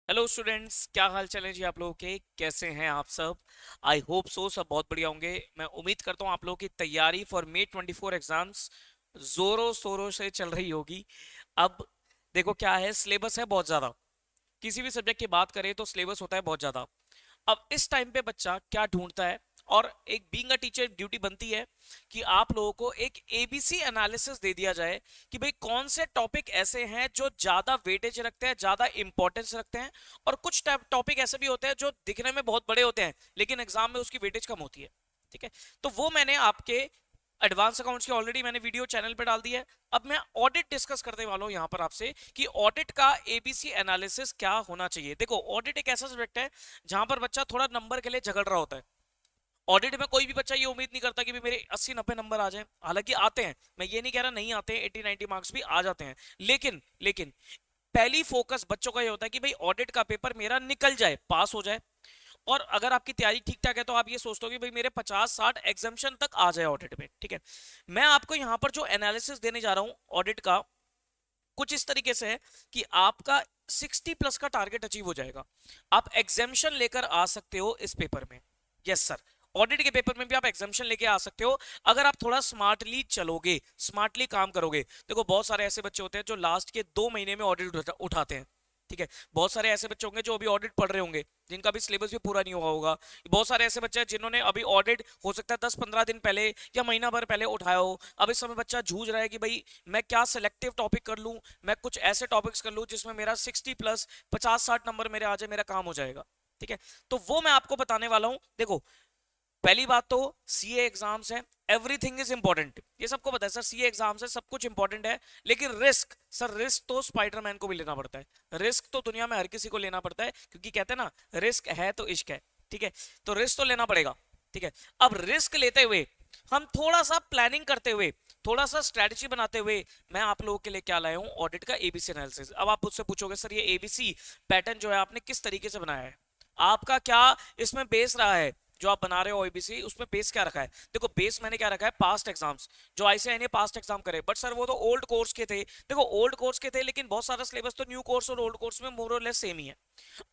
Hello students, क्या हाल चाल है जी आप लोगों के? कैसे हैं आप सब? आई होप सो सब बहुत बढ़िया होंगे। मैं उम्मीद करता हूँ आप लोगों की तैयारी फॉर मे 24 एग्जाम्स जोरों शोरों से चल रही होगी। अब देखो क्या है, सिलेबस है बहुत ज्यादा। किसी भी सब्जेक्ट की बात करें तो सिलेबस होता है बहुत ज्यादा। अब इस टाइम पे बच्चा क्या ढूंढता है, और एक बीइंग अ टीचर ड्यूटी बनती है कि आप लोगों को एक एबीसी एनालिसिस दे दिया जाए कि भाई कौन से टॉपिक ऐसे हैं जो ज्यादा वेटेज रखते हैं, ज्यादा इंपॉर्टेंस रखते हैं, और कुछ टॉपिक ऐसे भी होते हैं जो दिखने में बहुत बड़े होते हैं लेकिन एग्जाम में उसकी वेटेज कम होती है। ठीक है, तो वो मैंने आपके एडवांस अकाउंट्स की ऑलरेडी मैंने वीडियो चैनल पे डाल दी है। अब मैं ऑडिट डिस्कस करने वाला हूं यहां पर आपसे कि ऑडिट का एबीसी एनालिसिस क्या होना चाहिए। देखो, ऑडिट एक ऐसा सब्जेक्ट है जहां पर बच्चा थोड़ा नंबर के लिए झगड़ रहा होता है। ऑडिट में कोई भी बच्चा ये उम्मीद नहीं करता कि भी मेरे 80-90 नंबर आ जाए। हालांकि आते हैं, मैं ये नहीं कह रहा नहीं आते हैं, 80-90 मार्क्स भी आ जाते हैं। लेकिन लेकिन पहली फोकस बच्चों का ये होता है कि भाई ऑडिट का पेपर मेरा निकल जाए, पास हो जाए। और अगर आपकी तैयारी ठीक ठाक है तो आप ये सोचते हो कि भाई मेरे 50-60 एग्जाम्शन तक आ जाए ऑडिट में। ठीक है, मैं आपको यहां पर जो एनालिसिस देने जा रहा हूं ऑडिट का, कुछ इस तरीके से है कि आपका 60 प्लस का टारगेट अचीव हो जाएगा। आप एग्जाम्शन लेकर आ सकते हो इस पेपर में। यस सर, ऑडिट के पेपर में भी आप एग्जाम्शन लेके आ सकते हो अगर आप थोड़ा स्मार्टली चलोगे, स्मार्टली काम करोगे। देखो, बहुत सारे ऐसे बच्चे होते हैं जो लास्ट के 2 महीने में ऑडिट उठाते हैं। ठीक है, बहुत सारे ऐसे बच्चे होंगे जो अभी ऑडिट पढ़ रहे होंगे, जिनका भी सिलेबस भी पूरा नहीं हुआ होगा। बहुत सारे ऐसे बच्चे हैं जिन्होंने अभी ऑडिट हो सकता है 10-15 दिन पहले या महीना भर पहले उठाया हो। अब इस समय बच्चा जूझ रहा है कि भाई मैं क्या सिलेक्टिव टॉपिक कर लूं, मैं कुछ ऐसे टॉपिक्स कर लूं जिसमें मेरा 60 प्लस 50-60 नंबर मेरे आ जाए, मेरा काम हो जाएगा। ठीक है, तो वो मैं आपको बताने वाला हूं। देखो, पहली बात तो सीए एग्जाम्स है, एवरीथिंग इज इंपॉर्टेंट, ये सबको पता है सर। सीए एग्जाम्स है, सब कुछ इंपॉर्टेंट है। लेकिन रिस्क, सर रिस्क तो स्पाइडरमैन को भी लेना पड़ता है। रिस्क तो दुनिया में हर किसी को लेना पड़ता है, क्योंकि कहते हैं ना, रिस्क है तो इश्क है। ठीक है, तो रिस्क तो लेना पड़ेगा। ठीक है, अब रिस्क लेते हुए हम थोड़ा सा प्लानिंग करते हुए, थोड़ा सा स्ट्रेटजी बनाते हुए, मैं आप लोगों के लिए क्या लाया हूं, ऑडिट का एबीसी एनालिसिस। अब आप मुझसे पूछोगे सर ये एबीसी पैटर्न जो है आपने किस तरीके से बनाया है, आपका क्या इसमें बेस रहा है, जो आप बना रहे हो ओबीसी उसमें बेस क्या रखा है? देखो, बेस मैंने क्या रखा है, पास्ट एग्जाम्स, जो आईसीआई ने पास्ट एग्जाम करे। बट सर वो तो ओल्ड कोर्स के थे। देखो, ओल्ड कोर्स के थे लेकिन बहुत सारा सिलेबस तो न्यू कोर्स और ओल्ड कोर्स में मोर और लेस सेम ही है।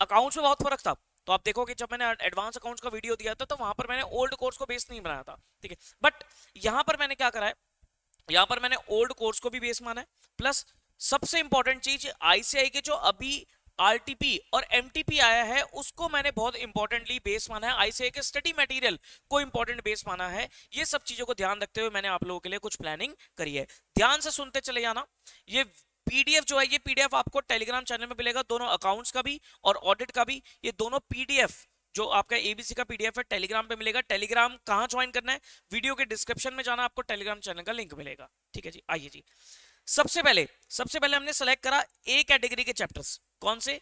अकाउंट्स में बहुत फर्क था। तो आप देखो कि जब मैंने एडवांस अकाउंट्स का वीडियो दिया था तो वहां पर मैंने ओल्ड कोर्स को बेस नहीं बनाया था। ठीक है, बट यहां पर मैंने क्या करा है, यहां पर मैंने ओल्ड कोर्स को भी बेस माना है, प्लस सबसे इंपॉर्टेंट चीज आईसीआई के जो अभी आरटीपी और एमटीपी आया है उसको मैंने बहुत इंपॉर्टेंटली बेस माना है, आईसीआई के स्टडी मटेरियल को इंपॉर्टेंट बेस माना है। ये सब चीजों को ध्यान रखते हुए मैंने आप लोगों के लिए कुछ प्लानिंग करी है। ध्यान से सुनते चले जाना। ये पीडीएफ जो है, ये पीडीएफ आपको टेलीग्राम चैनल में मिलेगा, दोनों अकाउंट्स का भी और ऑडिट का भी। ये दोनों पीडीएफ जो आपका एबीसी का पीडीएफ है टेलीग्राम पे मिलेगा। टेलीग्राम कहां ज्वाइन करना है, वीडियो के डिस्क्रिप्शन में जाना, आपको टेलीग्राम चैनल का लिंक मिलेगा। ठीक है जी, आइए जी। सबसे पहले हमने सेलेक्ट करा ए कैटेगरी के चैप्टर्स। कौन से?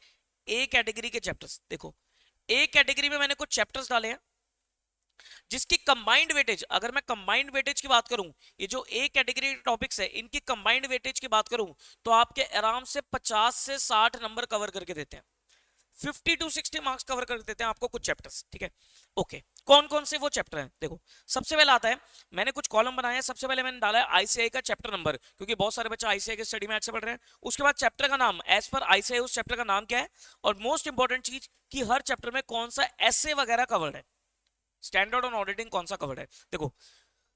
ए कैटेगरी के चैप्टर्स। देखो, ए कैटेगरी में मैंने कुछ चैप्टर्स डाले हैं जिसकी कंबाइंड वेटेज, अगर मैं कंबाइंड वेटेज की बात करूं, ये जो ए कैटेगरी टॉपिक्स है इनकी कंबाइंड वेटेज की बात करूं तो आपके आराम से 50 से 60 नंबर कवर करके देते हैं। 50 टू 60 मार्क्स कवर कर देते हैं आपको कुछ चैप्टर्स। ठीक है, ओके। कौन कौन से वो चैप्टर हैं? देखो, सबसे पहले आता है, मैंने कुछ कॉलम बनाए हैं। सबसे पहले मैंने डाला है आईसीआई का चैप्टर नंबर, क्योंकि बहुत सारे बच्चे आईसीआई के स्टडी मैथ से पढ़ रहे हैं। उसके बाद चैप्टर का नाम, एज पर आईसीआई उस चैप्टर का नाम क्या है, और मोस्ट इंपॉर्टेंट चीज कि हर चैप्टर में कौन सा एसे वगैरह कवर्ड है, स्टैंडर्ड ऑन ऑडिटिंग कौन सा कवर्ड है। देखो,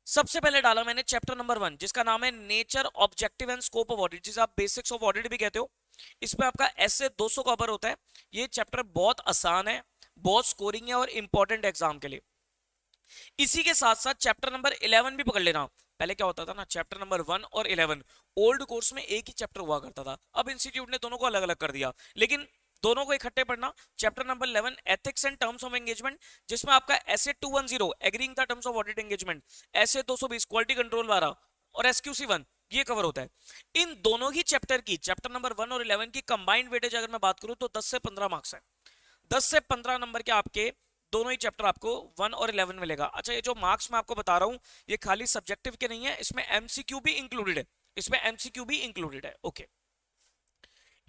सबसे पहले डाला मैंने चैप्टर नंबर 1 जिसका नाम है nature, objective and scope of audit, जिसे आप बेसिक्स ऑफ ऑडिट भी कहते हो। इसमें आपका ऐसे 200 कवर होता है। ये चैप्टर बहुत आसान है, बहुत स्कोरिंग है और इंपॉर्टेंट एग्जाम के लिए। इसी के साथ साथ चैप्टर नंबर 11 भी पकड़ लेना। पहले क्या होता था ना, चैप्टर नंबर 1 और 11 ओल्ड कोर्स में एक ही चैप्टर हुआ करता था। अब इंस्टीट्यूट ने दोनों को अलग अलग कर दिया, लेकिन दोनों को इकट्ठे पढ़ना। Chapter number 11 ethics and terms of engagement, जिसमें आपका एसे 210 agreeing the terms of audit engagement, essay 220 quality control वाला, और एसक्यूसी 1 ये कवर होता है। इन दोनों ही चैप्टर की, चैप्टर नंबर 1 और 11 की कंबाइंड वेटेज अगर मैं बात करूं तो 10 से 15 मार्क्स है। 10 से 15 नंबर के आपके दोनों ही चैप्टर आपको 1 और 11 मिलेगा। अच्छा, ये जो मार्क्स मैं आपको बता रहा हूं ये खाली सब्जेक्टिव के नहीं है, इसमें एमसीक्यू भी इंक्लूडेड है। इसमें एमसीक्यू भी इंक्लूडेड है। ओके,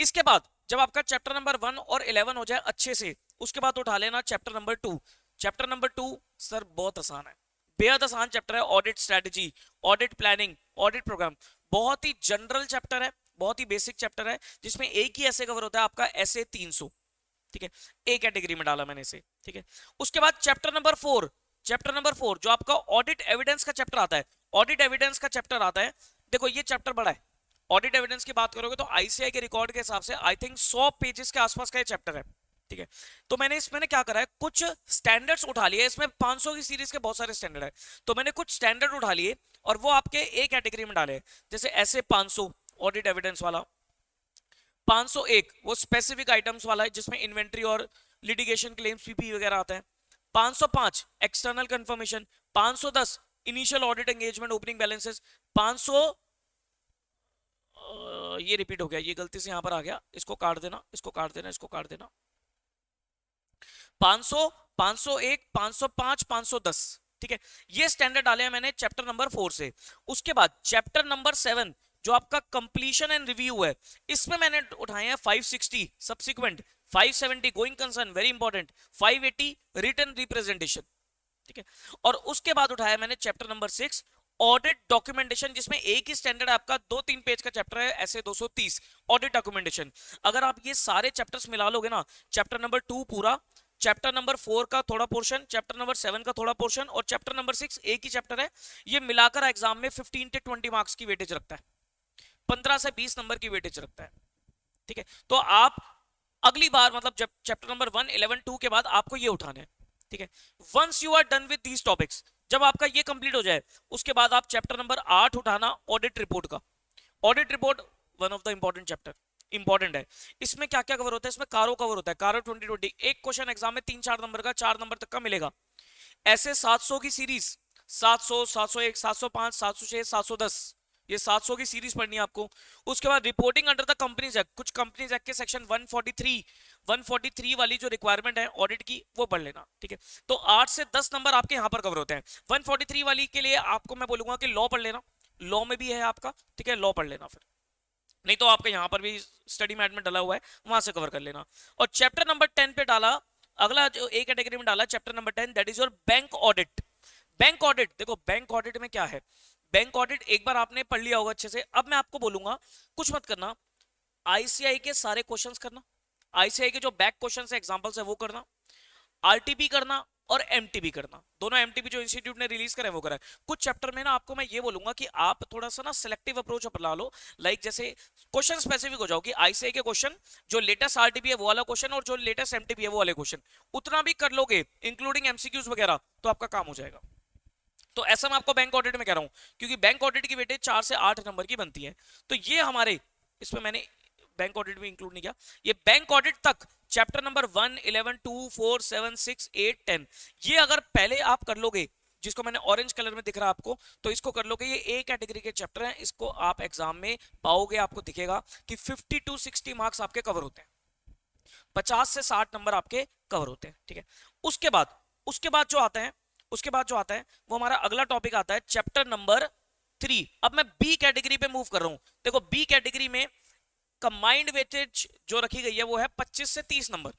इसके बाद जब आपका चैप्टर नंबर 1 और 11 हो जाए अच्छे से, उसके बाद उठा लेना chapter number 2। Chapter number 2 sir बहुत आसान है, बेहद आसान चैप्टर है। Audit strategy, audit planning, audit program, बहुत ही जनरल चैप्टर है, बहुत ही बेसिक चैप्टर है, जिसमें एक ही ऐसे कवर होता है आपका एसे 300। ठीक है, ए कैटेगरी में डाला मैंने इसे। ठीक है, उसके बाद चैप्टर नंबर 4, चैप्टर नंबर 4 जो आपका ऑडिट एविडेंस का चैप्टर आता है, ऑडिट एविडेंस का चैप्टर आता है। देखो ये चैप्टर बड़ा है, ऑडिट एविडेंस की बात करोगे तो आईसीआई के रिकॉर्ड के हिसाब से आई थिंक 100 पेजेस के आसपास का ये चैप्टर है। ठीक है, तो मैंने इसमें क्या करा है, कुछ स्टैंडर्ड्स उठा लिए, इसमें 500 की सीरीज के बहुत सारे स्टैंडर्ड है, तो मैंने कुछ स्टैंडर्ड उठा लिए और वो आपके ए कैटेगरी में डाले, जैसे ऐसे 500 ऑडिट एविडेंस वाला, 501 वो स्पेसिफिक आइटम्स वाला है जिसमें इन्वेंट्री और लिटिगेशन क्लेम्स पीपी वगैरह आता है, 505 external confirmation, 510 initial audit engagement opening balances, 500 ये रिपीट हो गया, ये गलती से यहां पर आ गया, इसको काट देना, इसको काट देना, इसको काट देना, 500, 501, 505, 510। ठीक है, ये स्टैंडर्ड डाले हैं मैंने चैप्टर नंबर 4 से। उसके बाद चैप्टर नंबर 7 जो आपका कंप्लीशन एंड रिव्यू है, इसमें मैंने उठाए हैं 560 subsequent, 570 going concern very important, 580 written representation. ठीक है, और उसके बाद उठाया मैंने चैप्टर नंबर 6 ऑडिट डॉक्यूमेंटेशन, जिसमें एक ही स्टैंडर्ड आपका 2-3 पेज का चैप्टर है, ऐसे 230 ऑडिट डॉक्यूमेंटेशन। अगर आप ये सारे चैप्टर्स मिला लोगे ना, चैप्टर नंबर 2 पूरा, चैप्टर नंबर 4 का थोड़ा पोर्शन, चैप्टर नंबर 7 का थोड़ा पोर्शन और चैप्टर नंबर 6 एक ही चैप्टर है, ये मिलाकर एग्जाम में 15 से 20 मार्क्स की वेटेज रखता है, 15 से 20 नंबर की वेटेज रखता है। ठीक है, तो आप अगली बार मतलब जब चैप्टर नंबर 1, 11, 2 के बाद आपको ये उठाने हैं। ठीक है, once you are done with these topics, जब आपका ये कंप्लीट हो जाए उसके बाद आप चैप्टर नंबर 8 उठाना, ऑडिट रिपोर्ट का। Audit report one of the important chapter, important है। इसमें क्या क्या कवर होता है, इसमें कारो कवर होता है, कारो 2020, एक क्वेश्चन एग्जाम में 3-4 नंबर का, 4 नंबर तक का मिलेगा। ऐसे 700 की सीरीज, 700, 701, 705, 706, 710, ये 700 की सीरीज पढ़नी है आपको। उसके बाद reporting under the companies act, कुछ कंपनीज एक्ट के सेक्शन 143 वाली जो रिक्वायरमेंट है ऑडिट की, वो पढ़ लेना। ठीक है, तो 8 से 10 नंबर आपके यहां पर कवर होते हैं। 143 वाली के लिए आपको मैं बोलूंगा कि लॉ पढ़ लेना, लॉ में भी है आपका। ठीक है, लॉ पढ़ लेना, फिर नहीं तो आपके यहां पर भी स्टडी मैट में डाला हुआ है, वहां से कवर कर लेना। और चैप्टर नंबर 10 पे डाला, अगला जो ए कैटेगरी में डाला chapter number 10, that is your bank audit. Bank audit, देखो बैंक ऑडिट में क्या है, बैंक ऑडिट एक बार आपने पढ़ लिया होगा अच्छे से। अब मैं आपको बोलूंगा कुछ मत करना, आईसीआई के सारे क्वेश्चंस करना, आईसीआई के जो बैक क्वेश्चंस है, एग्जांपल्स है, वो करना, आरटीपी करना और एमटीबी करना। दोनों एमटीबी जो इंस्टीट्यूट ने रिलीज करा है वो करा है। कुछ चैप्टर में ना आपको मैं ये बोलूंगा कि आप थोड़ा सा ना सिलेक्टिव अप्रोच अपना लो, लाइक जैसे क्वेश्चन स्पेसिफिक हो जाओ कि आईसीआई के क्वेश्चन, जो लेटेस्ट आरटीपी है वो वाला क्वेश्चन और जो लेटेस्ट एमटीबी है वो वाले क्वेश्चन, उतना भी कर लोगे इंक्लूडिंग एमसीक्यूज वगैरह, तो आपका काम हो जाएगा। तो ऐसा मैं आपको बैंक ऑडिट में कह रहा हूं, क्योंकि बैंक ऑडिट की वेटेज 4 से 8 नंबर की बनती है। तो ये हमारे, इसमें मैंने बैंक ऑडिट भी इंक्लूड नहीं किया, ये बैंक ऑडिट तक चैप्टर नंबर 1, 11, 2, 4, 7, 6, 8, 10, ये अगर पहले आप कर लोगे, जिसको मैंने ऑरेंज कलर में दिख रहा है आपको, तो इसको कर लोगे, ये ए कैटेगरी के चैप्टर हैं, इसको आप एग्जाम में पाओगे, आपको दिखेगा कि 50 to 60 मार्क्स आपके कवर होते हैं, 50 से 60 नंबर आपके कवर होते हैं। ठीक है, उसके बाद जो आता है, उसके बाद जो आता है वो हमारा अगला टॉपिक आता है चैप्टर नंबर 3। अब मैं बी कैटेगरी पे मूव कर रहा हूं। देखो बी कैटेगरी में कंबाइंड वेटेज जो रखी गई है वो है 25 से 30 नंबर,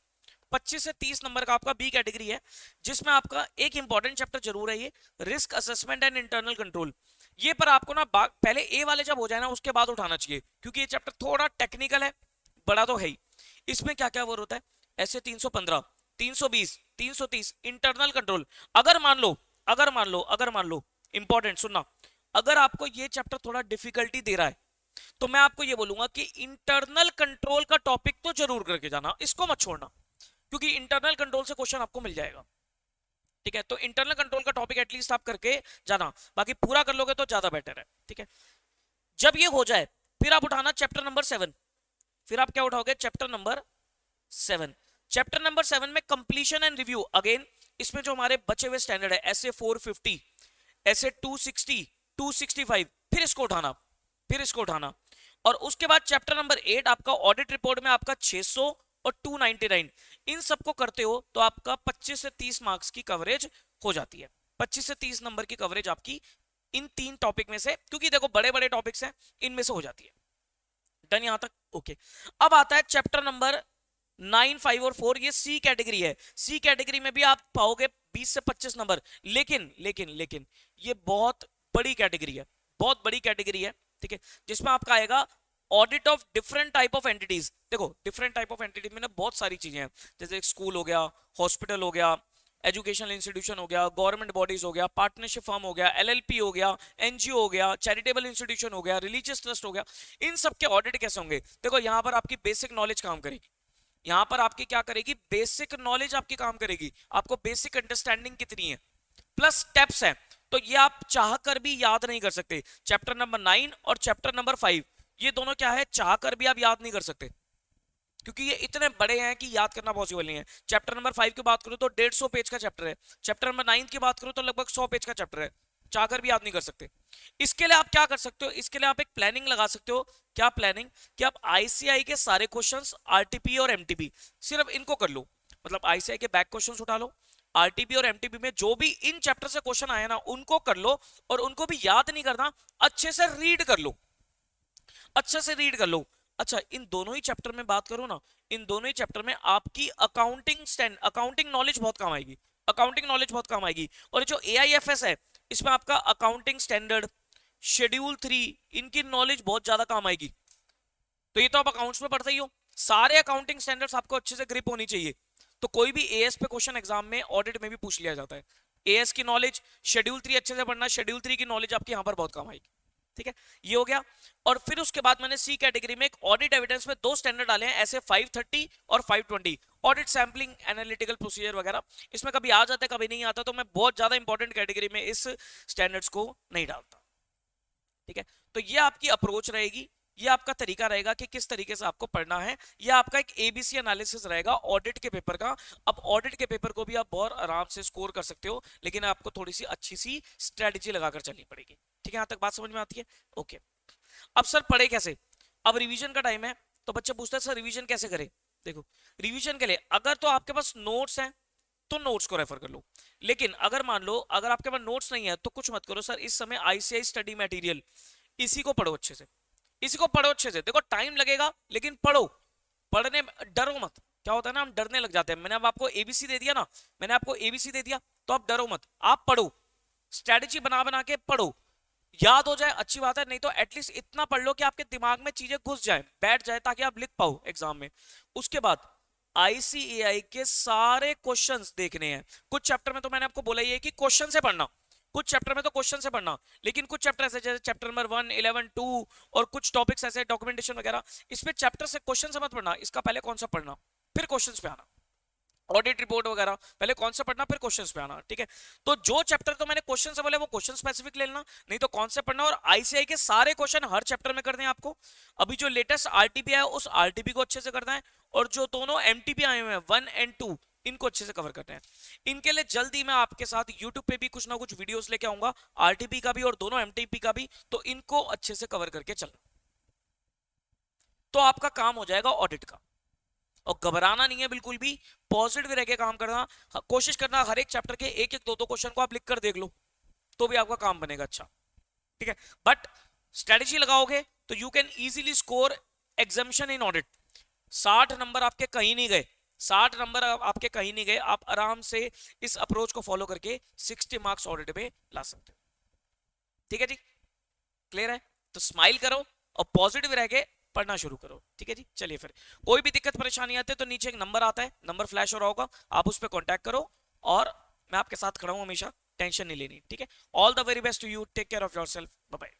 25 से 30 नंबर का आपका बी कैटेगरी है, जिसमें आपका एक इंपॉर्टेंट चैप्टर जरूर है, ये risk assessment and internal control. ये पर आपको ना पहले ए वाले जब हो जाए ना उसके बाद उठाना चाहिए, क्योंकि ये चैप्टर थोड़ा टेक्निकल है, बड़ा तो है ही। इसमें क्या क्या वर्क होता है, ऐसे 315, 320, 330 इंटरनल कंट्रोल। अगर मान लो इंपॉर्टेंट सुनना, अगर आपको ये चैप्टर थोड़ा डिफिकल्टी दे रहा है तो मैं आपको ये बोलूंगा कि इंटरनल कंट्रोल का टॉपिक तो जरूर करके जाना, इसको मत छोड़ना, क्योंकि इंटरनल कंट्रोल से क्वेश्चन आपको मिल जाएगा। ठीक है, तो इंटरनल कंट्रोल का टॉपिक एटलीस्ट आप करके जाना, बाकी पूरा कर लोगे तो ज्यादा बेटर है। ठीक है, जब ये हो जाए फिर आप उठाना चैप्टर नंबर 7, फिर आप क्या उठाओगे, चैप्टर नंबर 7। चैप्टर नंबर 7 में कंप्लीशन एंड रिव्यू, अगेन इसमें जो हमारे बचे हुए स्टैंडर्ड है, ऐसे 450, ऐसे 260, 265, फिर इसको उठाना। और उसके बाद चैप्टर नंबर 8 आपका ऑडिट रिपोर्ट में आपका 600 और 299, इन सबको करते हो तो आपका 25 से 30 मार्क्स की कवरेज हो जाती है, 25 से 30 नंबर की कवरेज आपकी इन 3 टॉपिक में से, क्योंकि देखो बड़े बड़े टॉपिक्स हैं, इनमें से हो जाती है। डन यहां तक, ओके। अब आता है चैप्टर नंबर 9, 5 और 4, ये सी कैटेगरी है। सी कैटेगरी में भी आप पाओगे 20 से 25 नंबर, लेकिन ये बहुत बड़ी कैटेगरी है, बहुत बड़ी कैटेगरी है। ठीक है, जिसमें आपका आएगा audit of different type of entities. देखो डिफरेंट टाइप ऑफ एंटिटी में ना बहुत सारी चीजें हैं, जैसे एक स्कूल हो गया, हॉस्पिटल हो गया, एजुकेशनल इंस्टीट्यूशन हो गया, गवर्नमेंट बॉडीज हो गया, पार्टनरशिप फर्म हो गया, एलएलपी हो गया, एनजीओ हो गया, चैरिटेबल इंस्टीट्यूशन हो गया, रिलीजियस ट्रस्ट हो गया। इन सब के ऑडिट कैसे होंगे? देखो यहाँ पर आपकी बेसिक नॉलेज काम करेगी, यहाँ पर आपकी क्या करेगी, बेसिक नॉलेज आपकी काम करेगी, आपको बेसिक अंडरस्टैंडिंग कितनी है, प्लस स्टेप्स है। तो ये आप चाह कर भी याद नहीं कर सकते। चैप्टर नंबर 9 और चैप्टर नंबर 5 ये दोनों क्या है, चाह कर भी आप याद नहीं कर सकते, क्योंकि ये इतने बड़े हैं कि याद करना पॉसिबल नहीं है। चैप्टर नंबर 5 की बात करूं तो 150 पेज का चैप्टर है, चैप्टर नंबर 9 की बात करूं तो लगभग 100 पेज का चैप्टर है, चाहकर भी याद नहीं कर सकते। इसके लिए आप क्या कर सकते हो, इसके लिए आप एक प्लानिंग लगा सकते हो। क्या प्लानिंग? कि आप आईसीआई के सारे क्वेश्चंस, आरटीपी और एमटीपी, सिर्फ इनको कर लो। मतलब आईसीआई के बैक क्वेश्चंस उठा लो, आरटीपी और एमटीपी में जो भी इन चैप्टर से क्वेश्चन आए ना उनको कर लो, और उनको भी याद नहीं करना, अच्छे से रीड कर लो, अच्छे से रीड कर लो। अच्छा, इन दोनों ही चैप्टर में बात करूं ना, इन दोनों ही चैप्टर में आपकी अकाउंटिंग नॉलेज बहुत काम आएगी, अकाउंटिंग नॉलेज बहुत काम आएगी। और जो एआईएफएस है इसमें आपका अकाउंटिंग स्टैंडर्ड, शेड्यूल 3, इनकी नॉलेज बहुत ज्यादा काम आएगी। तो ये तो आप अकाउंट्स में पढ़ते ही हो, सारे अकाउंटिंग स्टैंडर्ड्स आपको अच्छे से ग्रिप होनी चाहिए। तो कोई भी एएस पे क्वेश्चन एग्जाम में, ऑडिट में भी पूछ लिया जाता है। एएस की नॉलेज, शेड्यूल 3 अच्छे से पढ़ना, शेड्यूल 3 की नॉलेज आपकी यहां पर बहुत काम आएगी। ठीक है, ये हो गया। और फिर उसके बाद मैंने सी कैटेगरी में एक ऑडिट एविडेंस में 2 स्टैंडर्ड डाले हैं, ऐसे 530 और 520, ऑडिट सैंपलिंग, एनालिटिकल प्रोसीजर वगैरह। इसमें कभी आ जाता है कभी नहीं आता, तो मैं बहुत ज्यादा इंपॉर्टेंट कैटेगरी में इस स्टैंडर्ड्स को नहीं डालता। ठीक है, तो ये आपकी अप्रोच रहेगी, ये आपका तरीका रहेगा कि किस तरीके से आपको पढ़ना है। ये आपका एक एबीसी एनालिसिस रहेगा ऑडिट के पेपर का। अब ऑडिट के पेपर को भी आप बहुत आराम से स्कोर कर सकते हो, लेकिन आपको थोड़ी सी अच्छी सी स्ट्रेटजी लगाकर चलनी पड़ेगी। ठीक है, यहां तक बात समझ में आती है? ओके। अब सर पढ़े कैसे? अब रिवीजन का टाइम है, तो बच्चे पूछते हैं सर रिवीजन कैसे करें? देखो, रिवीजन के लिए अगर तो आपके पास नोट्स हैं तो नोट्स को रेफर कर लो, लेकिन अगर मान लो अगर आपके पास नोट्स नहीं है तो कुछ मत करो सर, इस समय आईसीआई स्टडी मटेरियल, इसी को पढ़ो अच्छे से, इसी को पढ़ो अच्छे से। देखो टाइम लगेगा लेकिन पढ़ो, पढ़ने डरो मत। क्या होता है ना, हम डरने लग जाते हैं। मैंने अब आपको एबीसी दे दिया ना, मैंने आपको एबीसी दे दिया, तो आप डरो मत, आप पढ़ो, स्ट्रेटजी बना बना के पढ़ो। याद हो जाए अच्छी बात है, नहीं तो एटलीस्ट इतना पढ़ लो कि आपके दिमाग में चीजें घुस जाए, बैठ जाए, ताकि आप लिख पाओ एग्जाम में। उसके बाद आईसीएआई के सारे क्वेश्चंस देखने हैं। कुछ चैप्टर में तो मैंने आपको बोला ही है कि क्वेश्चन से पढ़ना, कुछ चैप्टर में तो क्वेश्चन से पढ़ना, लेकिन कुछ चैप्टर ऐसे जैसे चैप्टर नंबर 1, 11, 2 और कुछ टॉपिक्स ऐसे डॉक्यूमेंटेशन वगैरह, इसमें चैप्टर से क्वेश्चन से मत पढ़ना, इसका पहले कॉन्सेप्ट पढ़ना फिर क्वेश्चंस पे आना। ऑडिट रिपोर्ट वगैरह पहले कॉन्सेप्ट पढ़ना फिर क्वेश्चंस पे आना। ठीक है, तो जो चैप्टर तो मैंने क्वेश्चन से बोले वो क्वेश्चन स्पेसिफिक ले लेना, नहीं तो कॉन्सेप्ट पढ़ना। और आईसीआई के सारे क्वेश्चन हर चैप्टर में करने हैं आपको। अभी जो लेटेस्ट आरटीपी आया उस आरटीपी को अच्छे से करना है, और जो दोनों एमटीपी आए हुए हैं 1 एंड 2 इनको अच्छे से कवर करना है। इनके लिए जल्दी मैं आपके साथ यूट्यूब पे भी कुछ ना कुछ वीडियोस लेके आऊंगा, आरटीपी का भी और दोनों एमटीपी का भी, तो इनको अच्छे से कवर करके चलना, तो आपका काम हो जाएगा ऑडिट का। और घबराना नहीं है बिल्कुल भी, पॉजिटिव रह के काम करना, कोशिश करना हर एक चैप्टर के एक एक दो दो क्वेश्चन को आप लिख कर देख लो, तो भी आपका काम बनेगा अच्छा। ठीक है, बट स्ट्रेटजी लगाओगे तो you can easily score examination in audit. 60 नंबर आपके कहीं नहीं गए, 60 नंबर आपके कहीं नहीं गए, आप आराम से इस अप्रोच को फॉलो करके 60 मार्क्स ऑडिट में ला सकते हो। ठीक है जी, क्लियर है? तो स्माइल करो और पॉजिटिव रह के पढ़ना शुरू करो। ठीक है जी, चलिए फिर कोई भी दिक्कत परेशानी आती है तो नीचे एक नंबर आता है, नंबर फ्लैश हो रहा होगा, आप उस पर कॉन्टैक्ट करो, और मैं आपके साथ खड़ा हूं हमेशा, टेंशन नहीं लेनी। ठीक है, all the very best to you, take care of yourself, bye bye.